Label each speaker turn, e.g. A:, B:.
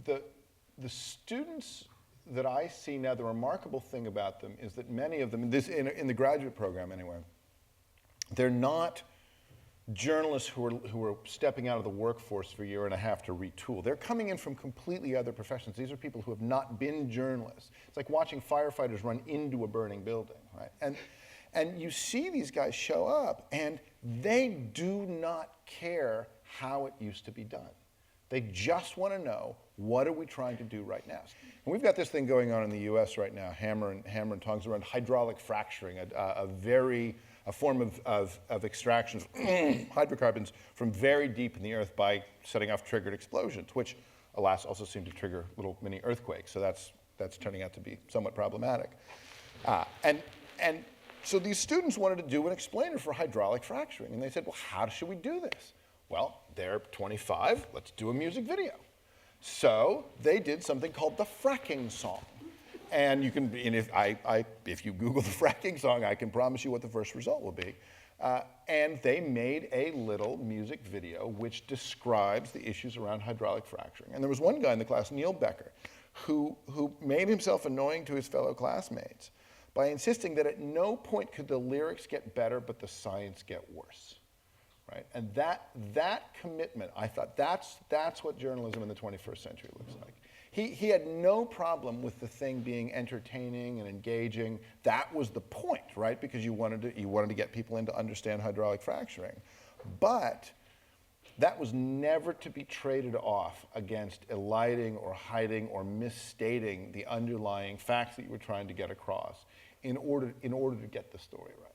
A: the students that I see now, the remarkable thing about them is that many of them, in the graduate program anyway, they're not journalists who are stepping out of the workforce for a year and a half to retool. They're coming in from completely other professions. These are people who have not been journalists. It's like watching firefighters run into a burning building, right? And you see these guys show up, and they do not care how it used to be done. They just want to know, what are we trying to do right now? And we've got this thing going on in the US right now, hammer and tongs, around hydraulic fracturing, a form of extraction of hydrocarbons from very deep in the earth by setting off triggered explosions, which, alas, also seem to trigger little mini earthquakes. So that's turning out to be somewhat problematic. And so these students wanted to do an explainer for hydraulic fracturing. And they said, well, how should we do this? Well, they're 25, let's do a music video. So they did something called the fracking song. And you can, and if you Google the fracking song, I can promise you what the first result will be. And they made a little music video which describes the issues around hydraulic fracturing. And there was one guy in the class, Neil Becker, who made himself annoying to his fellow classmates by insisting that at no point could the lyrics get better, but the science get worse. Right? And that commitment, I thought, that's what journalism in the 21st century looks like. He had no problem with the thing being entertaining and engaging. That was the point, right? Because you wanted to get people in to understand hydraulic fracturing. But that was never to be traded off against eliding or hiding or misstating the underlying facts that you were trying to get across in order to get the story right.